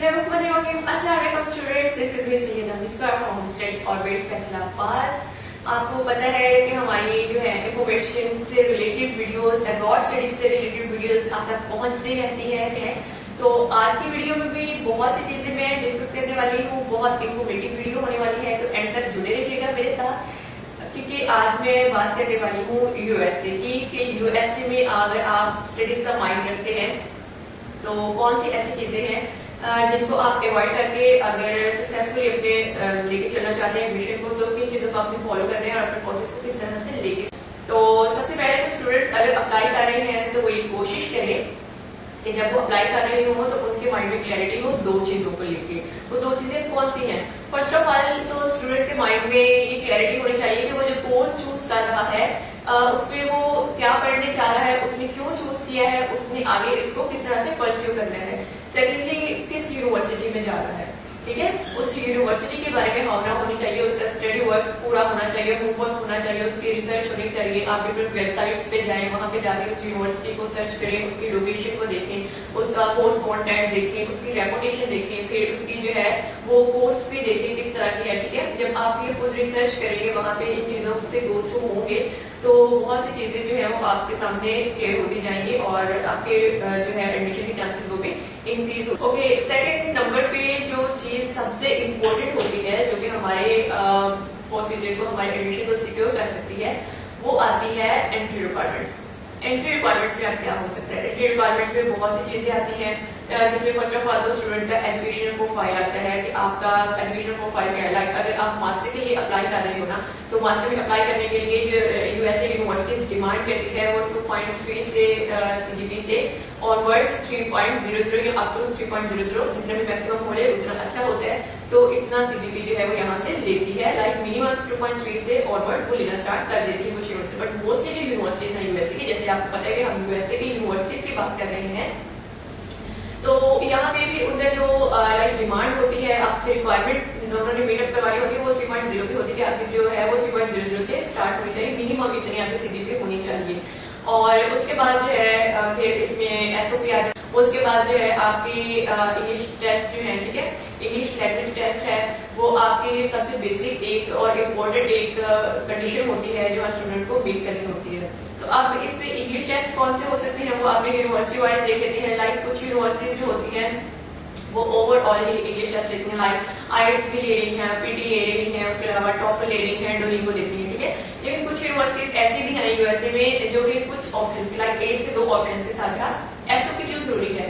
आपको पता है कि हमारी जो है इंफॉर्मेशन से रिलेटेड वीडियोस, अब्रॉड स्टडीज से रिलेटेड वीडियोस आप तक पहुंचती रहती है। तो आज की वीडियो में भी बहुत सी चीजें मैं डिस्कस करने वाली हूँ। बहुत इंफॉर्मेटिव वीडियो होने वाली है, तो एंड तक जुड़े रहिएगा मेरे साथ, क्योंकि आज मैं बात करने वाली हूँ यूएसए की कि यूएसए में अगर आप स्टडीज का माइंड रखते हैं तो कौन सी ऐसी चीजें हैं जिनको आप अवॉइड करके अगर सक्सेसफुली अपने लेके चलना चाहते हैं एडमिशन को, तो किन चीजों को आपने फॉलो करना है और अपने प्रोसेस को किस तरह से लेके। तो सबसे पहले तो स्टूडेंट्स अगर अप्लाई कर रहे हैं तो वो ये कोशिश करें कि जब वो अप्लाई कर रहे हो तो उनके माइंड में क्लैरिटी हो दो चीजों को लेके। वो दो चीजें कौन सी हैं? फर्स्ट ऑफ ऑल तो स्टूडेंट के माइंड में ये क्लैरिटी होनी चाहिए कि वो जो कोर्स चूज कर रहा है उसमें वो क्या पढ़ने चाह रहा है, उसने क्यों चूज किया है, उसने आगे इसको किस तरह से परस्यू करना है। सेकेंडली, किस यूनिवर्सिटी में जा रहा है, ठीक है, उस यूनिवर्सिटी के बारे में भावना होनी चाहिए, उसका स्टडी वर्क पूरा होना चाहिए, होमवर्क होना चाहिए, उसकी रिसर्च होनी चाहिए। आप डिफरेंट वेबसाइट्स पे जाएं, वहां पे जाके उस यूनिवर्सिटी को सर्च करें, उसकी लोकेशन को देखें, उसका कोर्स कंटेंट देखें, उसकी रेपुटेशन देखें, फिर उसकी जो है वो कोर्स भी देखें किस तरह की है, ठीक है। जब आप ये खुद रिसर्च करेंगे, वहां पे इन चीजों से गो थ्रू होंगे तो बहुत सी चीजें जो है वो आपके सामने क्लियर होती जाएंगी और आपके जो है एडमिशन के चांसेस वो भी इंक्रीज हो। ओके, सेकंड नंबर पे जो चीज सबसे इम्पोर्टेंट होती है जो कि हमारे प्रोसीजर को, हमारे एडमिशन को सिक्योर कर सकती है, वो आती है एंट्री रिक्वायरमेंट्स। एंट्री रिक्वायरमेंट्स में आप क्या हो सकता है? एंट्री रिक्वायरमेंट्स में बहुत सी चीजें आती हैं, जिसमें फर्स्ट ऑफ ऑल तो स्टूडेंट का एजुकेशनल प्रोफाइल आता है कि आपका एजुकेशनल प्रोफाइल क्या है। लाइक अगर आप मास्टर के लिए अप्लाई कर रहे हो ना, तो मास्टर में अप्लाई करने के लिए जो यूएसए यूनिवर्सिटीज डिमांड करती है वो 2.3 से सीजीपी से ऑनवर्ड 3.00 या अप टू 3.00, जितना भी मैक्सिमम हो जाए उतना अच्छा होता है। तो इतना सीजीपी जो है वो यहाँ से लेती है। लाइक मिनिमम 2.3 से ऑनवर्ड वो लेना स्टार्ट कर देती है कुछ यूनिवर्सिटी। बट मोस्टली जो यूनिवर्सिटीज है यूएसए की, जैसे आपको पता है कि हम यूएसए की यूनिवर्सिटीज की बात कर रहे हैं, तो यहाँ पे भी उनका जो लाइक डिमांड होती है, आपसे रिक्वायरमेंट उन्होंने मीटअप करवानी होती है, वो 3.0 की होती है। आपकी जो है वो 3.00 से स्टार्ट होनी चाहिए, मिनिमम इतनी आपकी सीजीपी होनी चाहिए। और उसके बाद जो है फिर इसमें एसओपी आ जाए। उसके बाद जो है आपकी इंग्लिश टेस्ट जो है, ठीक है, इंग्लिश लैंग्वेज टेस्ट है, वो आपकी सबसे बेसिक एक और इम्पोर्टेंट एक कंडीशन होती है जो हर स्टूडेंट को मीट करनी होती है। तो अब इसमें इंग्लिश टेस्ट कौन से हो सकते हैं वो आपने यूनिवर्सिटी वाइज देख लेते हैं। लाइक कुछ यूनिवर्सिटीज जो होती हैं वो ओवरऑल इंग्लिश टेस्ट लेती हैं, लाइक आईएल्टीएस भी ले रही हैं, पीटी ले रही हैं, उसके अलावा टॉफल ले रही हैं, डुओलिंगो लेती हैं, ठीक है। लेकिन कुछ यूनिवर्सिटीज ऐसी भी हैं यूएसए में जो कि कुछ ऑप्शन लाइक 1 से 2 ऑप्शन के साथ साथ एसओपी क्यों जरूरी है?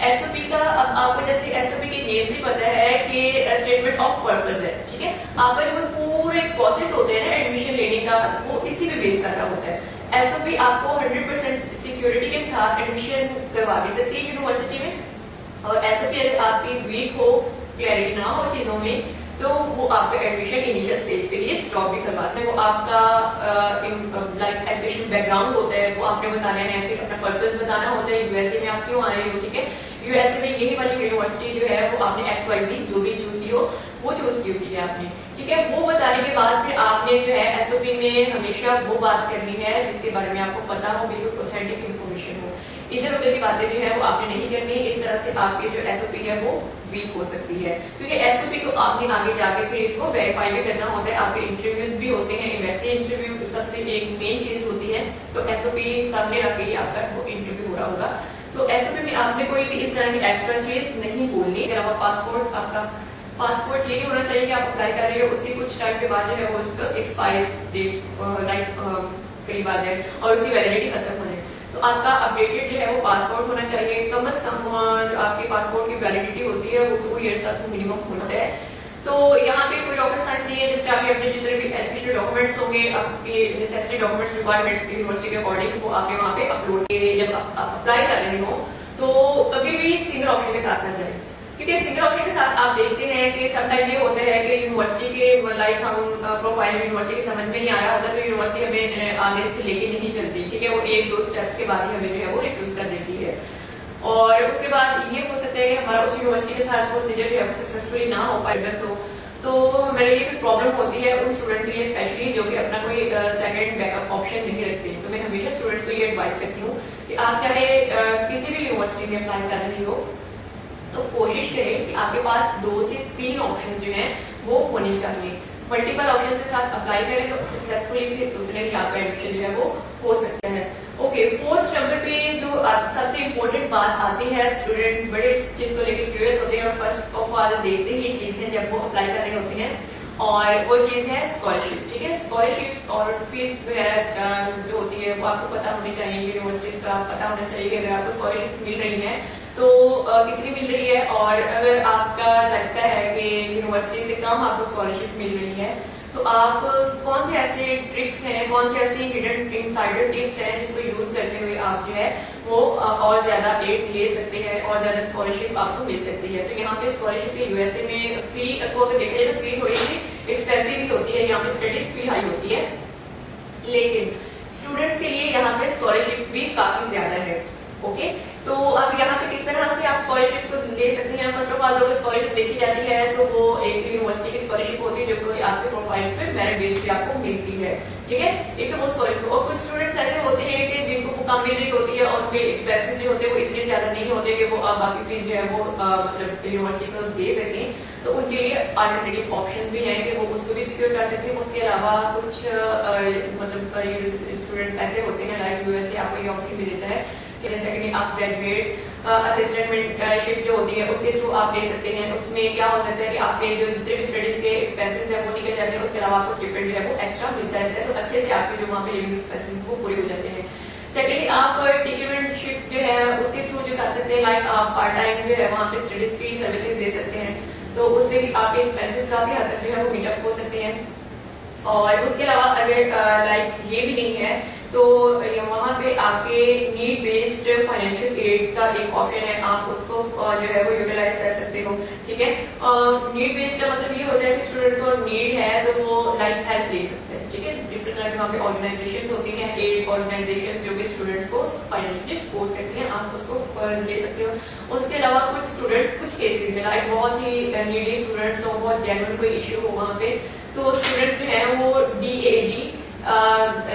एसओपी का अब आपको जैसे एसओपी के नेम से पता है कि स्टेटमेंट ऑफ पर्पस है, ठीक है। आपका जो पूरे प्रोसेस होते हैं ना एडमिशन लेने का, वो इसी पे बेस कर रहा होता है। एसओपी आपको 100% सिक्योरिटी के साथ एडमिशन करवा भी सकती है यूनिवर्सिटी में, और एसओपी अगर आपकी वीक हो, क्लैरिटी ना हो चीजों में, तो वो आपका एडमिशन इनिशियल स्टेज पे लिए स्टॉप भी करवा सकते हैं। वो आपका लाइक एडमिशन बैकग्राउंड होता है, वो आपने बताना है, फिर अपना पर्पस बताना होता है, यूएसए में आप क्यों आ रहे हो, ठीक है। यूएसए में यही वाली यूनिवर्सिटी जो है वो आपने XYZ जो भी चूज की हो वो चूज की है आपने, ठीक है। वो बताने के बाद फिर आपने जो है एसओपी में हमेशा वो बात करनी है जिसके बारे में आपको पता हो, बिल्कुल ऑथेंटिक इन्फॉर्मेशन हो। इधर उधर की बातें जो है वो आपने नहीं करनी। इस तरह से आपकी जो एसओपी है वो वीक हो सकती है, क्योंकि एसओपी को आपने आगे जाके फिर इसको वेरीफाई भी करना होता है। आपके इंटरव्यूज भी होते हैं, वैसे इंटरव्यू सबसे एक मेन चीज होती है, तो एसओपी सामने रख के आपका वो इंटरव्यू हो रहा होगा। तो एसओपी में आपने कोई भी इस तरह की एक्स्ट्रा चीज नहीं बोलनी। अगर पासपोर्ट, आपका पासपोर्ट ये नहीं होना चाहिए कि आप अप्लाई कर रहे हो उसके कुछ टाइम के बाद जो है वो उसका एक्सपायर डेट लाइक करीब आ जाए और उसकी वैलिडिटी खत्म हो जाए। तो आपका अपडेटेड जो है वो पासपोर्ट होना चाहिए। कम से कम आपके पासपोर्ट की वैलिडिटी होती है वो 2 ईयर्स तक मिनिमम होना है। तो यहाँ पे कोई रॉकेट साइंस नहीं है, जिससे आपके अपने जितने भी एजुकेशनल डॉक्यूमेंट्स होंगे, आपके नेसेसरी डॉक्यूमेंट्स रिक्वायरमेंट्स यूनिवर्सिटी के अकॉर्डिंग वो आपने वहाँ पे अपलोड किए। जब आप अप्लाई कर रहे हो तो कभी भी सिंगल ऑप्शन के साथ ना जाए, क्योंकि सिंगल ऑप्शन के साथ आप देखते हैं कि समटाइम ये होता है कि यूनिवर्सिटी के लाइक हम प्रोफाइल यूनिवर्सिटी की समझ में नहीं आया होता, तो यूनिवर्सिटी हमें आगे लेके नहीं चलती, ठीक है। वो 1-2 स्टेप्स के बाद ही हमें जो है वो रिफ्यूज कर देती है। और उसके बाद ये हो सकता है कि हमारा उस यूनिवर्सिटी के साथ प्रोसीजर जो है सक्सेसफुली ना हो पाए, तो मेरे लिए भी प्रॉब्लम होती है उन स्टूडेंट के लिए स्पेशली जो कि अपना कोई सेकंड बैकअप ऑप्शन नहीं रखते। तो मैं हमेशा स्टूडेंट्स को ये एडवाइस करती हूँ कि आप चाहे किसी भी यूनिवर्सिटी में अप्लाई कर रही हो, तो कोशिश करें कि आप आपके पास 2 से 3 ऑप्शन जो हैं वो होने चाहिए। मल्टीपल ऑप्शन के साथ अप्लाई करें तो सक्सेसफुली फिर उतने ही आपका एडमिशन जो है वो हो सकता है। ओके, 4th नंबर पे जो सबसे इम्पोर्टेंट बात आती है, स्टूडेंट बड़े इस चीज को लेकर क्यूरियस होते हैं और फर्स्ट ऑफ ऑल देखते ही ये चीज है जब वो अप्लाई कर रहे होते हैं, और वो चीज है स्कॉलरशिप। ठीक है, स्कॉलरशिप और फीस वगैरह जो होती है वो आपको पता होनी चाहिए, यूनिवर्सिटीज का पता होना चाहिए कि अगर आपको स्कॉलरशिप मिल रही है तो कितनी मिल रही है, और अगर आपका लगता है कि यूनिवर्सिटी से कम आपको स्कॉलरशिप मिल रही है तो आप कौन से ऐसे ट्रिक्स हैं, कौन से ऐसी हिडन इनसाइडर टिप्स हैं जिसको यूज करते हुए आप जो है वो और ज्यादा एड ले सकते हैं और ज्यादा स्कॉलरशिप आपको मिल सकती है। तो यहाँ पे स्कॉलरशिप के यूएसए में फी को अगर देखा जाए तो फी थोड़ी सी एक्सपेंसिव भी होती है, यहाँ पे स्टडीज फी हाई होती है, लेकिन स्टूडेंट्स के लिए यहाँ पे स्कॉलरशिप भी काफी ज्यादा है। ओके, तो अब यहाँ पे किस तरह से आप स्कॉलरशिप को ले सकते हैं। फर्स्ट ऑफ ऑल अगर स्कॉलरशिप देखी जाती है तो वो एक यूनिवर्सिटी की स्कॉलरशिप होती है जो कि आपके प्रोफाइल पे मेरिट बेस पे आपको मिलती है। ठीक है, एक तो वो स्कॉलरशिप, और कुछ स्टूडेंट्स ऐसे होते हैं कि जिनको वो कम मिल रही होती है और उनके एक्सपेंसेस जो होते हैं वो इतने ज्यादा नहीं होते कि वो बाकी फीस जो है वो मतलब यूनिवर्सिटी को दे सकें, तो उनके लिए अल्टरनेटिव ऑप्शन भी हैं कि वो उसको भी सिक्योर कर सकते हैं। उसके अलावा कुछ मतलब स्टूडेंट्स ऐसे होते हैं लाइक यूएसए आपको ये ऑप्शन भी देता है कि जैसे कि आप ग्रेजुएट असिस्टेंटशिप जो होती है उसके थ्रू आप ले सकते हैं। उसमें क्या हो सकता है कि आपके जो जितने भी स्टडीज के एक्सपेंसेस है वो निकल जाते हैं, उसके अलावा आपको स्टिपेंड जो है वो एक्स्ट्रा मिलता रहता है, तो अच्छे से आपके जो वहाँ पे लिविंग एक्सपेंसेस वो पूरे हो जाते हैं। सेकेंडली आप टीचरशिप जो है उसके थ्रू जो कर सकते हैं, लाइक आप पार्ट टाइम जो है वहाँ पे स्टडीज की सर्विसेज दे सकते हैं, तो उससे भी आपके एक्सपेंसेस काफी हद तक जो है वो मीटअप हो सकते हैं। और उसके अलावा अगर लाइक ये भी नहीं है तो वहाँ पे आपके नीड बेस्ड फाइनेंशियल एड का एक ऑप्शन है, आप उसको जो है वो यूटिलाइज कर सकते हो। ठीक है, नीड बेस्ड का मतलब ये होता है कि स्टूडेंट को नीड है तो वो लाइक हेल्प ले सकते हैं। ठीक है, डिफरेंट तरह के वहाँ पे ऑर्गेनाइजेशन होती हैं, एड ऑर्गेनाइजेशन जो कि स्टूडेंट्स को फाइनेंशियली सपोर्ट करती हैं, आप उसको ले सकते हो। उसके अलावा कुछ स्टूडेंट्स कुछ केसेस में लाइक बहुत ही नीडी स्टूडेंट्स हो, बहुत जेन्युइन कोई इश्यू हो वहाँ पे, तो स्टूडेंट जो है वो DAD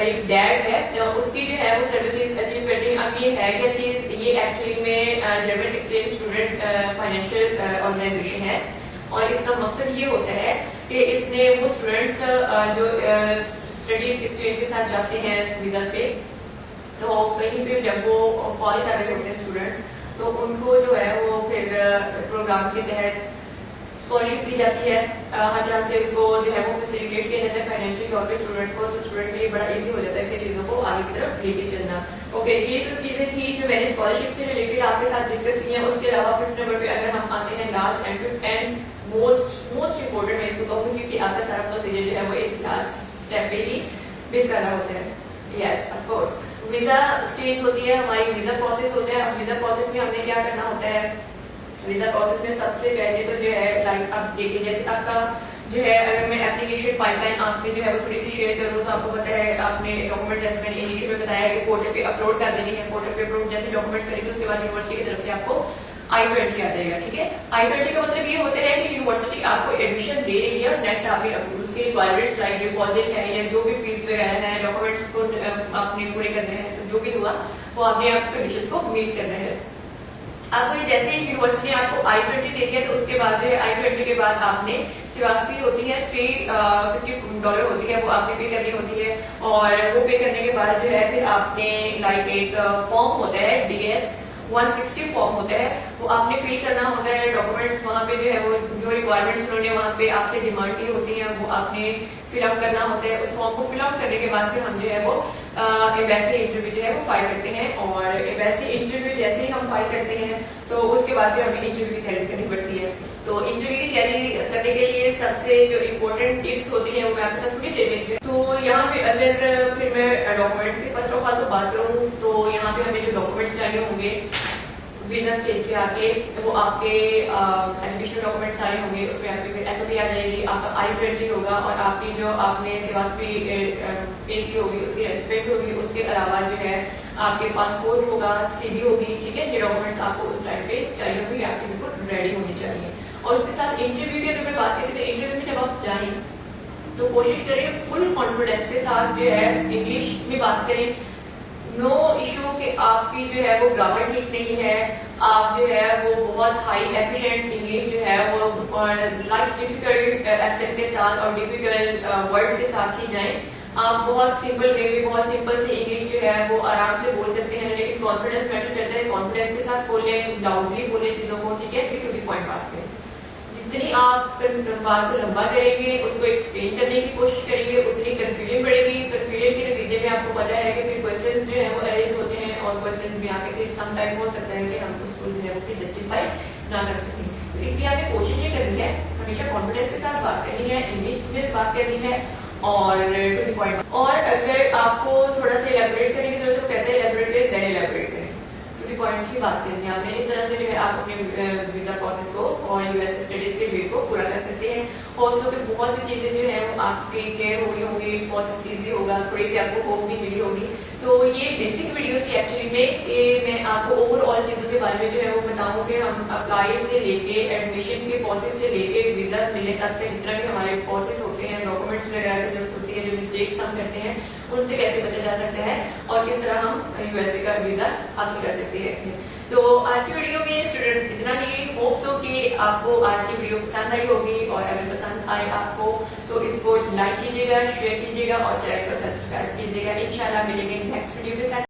एक डैड है उसकी जो है वो सर्विसेज अचीव करते हैं। अब ये है क्या चीज, ये एक्चुअली में German exchange student financial organisation है, और इसका मकसद ये होता है कि इसने वो स्टूडेंट्स जो स्टडीज एक्सचेंज के साथ जाते हैं वीजा पे, तो कहीं पे जब वो फॉल कर रहे होते हैं स्टूडेंट्स तो उनको जो है वो फिर प्रोग्राम के तहत स्कॉलरशिप दी जाती है, हर तरह से उसको जो है वो फैसिलिटेट किया जाता है फाइनेंशियल तौर पे स्टूडेंट को, तो स्टूडेंट के लिए बड़ा इजी हो जाता है कि चीजों को आगे की तरफ लेके चलना। ओके, ये तो चीजें थी जो मैंने स्कॉलरशिप से रिलेटेड आपके साथ डिस्कस की है। उसके अलावा 5th नंबर पे अगर हम आते हैं लास्ट एंड मोस्ट इम्पोर्टेंट, मैं इसको कहूँगी कि आपका सारा प्रोसीजर जो है वो इस लास्ट स्टेप पे ही बेस कर रहा होता है। Yes of course, visa stage होती है हमारी, वीजा प्रोसेस होता है। वीजा प्रोसेस में हमने क्या करना होता है, वीजा प्रोसेस में सबसे पहले तो जो है लाइक आप देखिए जैसे आपका जो है, अगर मैं एप्लीकेशन पाइपलाइन आपसे जो है वो थोड़ी सी शेयर करूँ तो आपको पता है आपने डॉक्यूमेंट जैसे मैंने इनिशियल में बताया कि पोर्टल पे अपलोड कर देनी है। पोर्टल पे अपलोड जैसे डॉक्यूमेंट्स करेंगे उसके बाद यूनिवर्सिटी की तरफ से आपको I-20 आ जाएगा। ठीक है, I-20 का मतलब ये होता है कि यूनिवर्सिटी आपको एडमिशन दे रही है और नेक्स्ट आपने उसके रिक्वायरमेंट्स लाइक डिपॉजिट है या जो भी फीस वगैरह है, डॉक्यूमेंट्स को आपने पूरे करने हैं, तो जो भी हुआ वो आपने आप कंडीशंस को मीट करना है। आपको जैसे ही यूनिवर्सिटी ने आपको I-20 दे दिया तो उसके बाद जो है I-20 के बाद आपने सिवास फी होती है $350 होती है, वो आपने पे करनी होती है, और वो पे करने के बाद जो है फिर आपने लाइक एक फॉर्म होता है DS 160 फॉर्म होता है, वो आपने फिल करना होता है। डॉक्यूमेंट्स वहाँ पे जो है वो जो रिक्वायरमेंट्स उन्होंने वहाँ पे आपसे डिमांड की होती है वो आपने फिलअप करना होता है। उस फॉर्म को फिलअप करने के बाद फिर हम जो है वो एम्बेसी इंटरव्यू जो है वो फाइल करते हैं, और एम्बेसी इंटरव्यू जैसे ही हम फाइल करते हैं तो उसके बाद फिर हमें इंटरव्यू की तैयारी करनी पड़ती है। तो इंटरव्यू की तैयारी करने के लिए सबसे जो इम्पोर्टेंट टिप्स होती है वो मैं आपके साथ थोड़ी दे देती हूँ। तो यहाँ पे अगर फिर मैं डॉक्यूमेंट्स की फर्स्ट ऑफ ऑल तो बात करूँ तो यहाँ पे हमें जो डॉक्यूमेंट्स चाहिए होंगे वीजा स्टेज पे आके, वो आपके एजुकेशनल डॉक्यूमेंट्स सारे होंगे, उसमें आपकी फिर SOP आ जाएगी, आपका I-20 होगा, और आपकी जो आपने सेवास फी पे की होगी उसकी रेस्पेक्ट होगी। उसके अलावा जो है आपके पासपोर्ट होगा, CV होगी। ठीक है, ये डॉक्यूमेंट्स आपको उस टाइम पे चाहिए होंगे, आपकी बिल्कुल रेडी होनी चाहिए। और उसके साथ इंटरव्यू की अगर मैं बात करें तो इंटरव्यू में जब आप जाएं तो कोशिश करें फुल कॉन्फिडेंस के साथ जो है इंग्लिश में बात करें, नो इशू कि आपकी जो है वो ग्रामर ठीक नहीं है, आप जो है वो बहुत हाई एफिशिएंट इंग्लिश जो है वो लाइक डिफिकल्ट एक्सेंट के साथ और डिफिकल्ट वर्ड्स के साथ ही जाएं। आप बहुत सिंपल वे में बहुत सिंपल से इंग्लिश जो है वो आराम से बोल सकते हैं, लेकिन कॉन्फिडेंस मैटर करता है। कॉन्फिडेंस के साथ बोले, लाउडली बोले चीजों को, ठीक है, टू द पॉइंट बात करें। जितनी आप बात को लंबा करेंगे, उसको एक्सप्लेन करने की कोशिश करेंगे, उतनी कंफ्यूजन बढ़ेगी। कंफ्यूजन के नतीजे में आपको पता है कि फिर क्वेश्चंस जो है वो अरेज होते हैं और क्वेश्चंस में आके फिर सम टाइम हो सकता है कि हम उसको जो है वो फिर जस्टिफाई ना कर सकें। तो इसलिए आपने कोशिश ये करनी है, हमेशा कॉन्फिडेंस के साथ बात करनी है, इंग्लिश में बात करनी है और टू द पॉइंट। और अगर आपको थोड़ा सा इलेबोरेट करने की जरूरत है तो कहते हैं इलेबोरेट करें, देन इलेबोरेट करें, टू द पॉइंट की बात करनी है आपने। इस तरह से जो है आप अपने वीजा प्रोसेस को और यूएस स्टडीज के डेट को पूरा कर सकते हैं। और तो बहुत सी चीजें जो है वो आपकी क्लियर हो रही होंगी, प्रोसेस इजी होगा, थोड़ी सी आपको होप भी मिली होगी। तो ये बेसिक वीडियो थी एक्चुअली में, मैं आपको ओवरऑल चीजों के बारे में जो है वो बताऊं कि हम अप्लाई से लेके एडमिशन के प्रोसेस से लेके वीजा मिलने तक के जितना भी हमारे प्रोसेस होते हैं, डॉक्यूमेंट्स वगैरह की जरूरत होती है, जो मिस्टेक्स हम करते हैं उनसे कैसे बचा जा सकता है और किस तरह हम यूएसए का वीजा हासिल कर सकते हैं। तो आज की वीडियो में स्टूडेंट्स इतना ही। होप सो कि आपको आज की वीडियो पसंद आई होगी, और अगर पसंद आए आपको तो इसको लाइक कीजिएगा, शेयर कीजिएगा और चैनल को सब्सक्राइब कीजिएगा। इंशाल्लाह मिलेंगे नेक्स्ट वीडियो के साथ।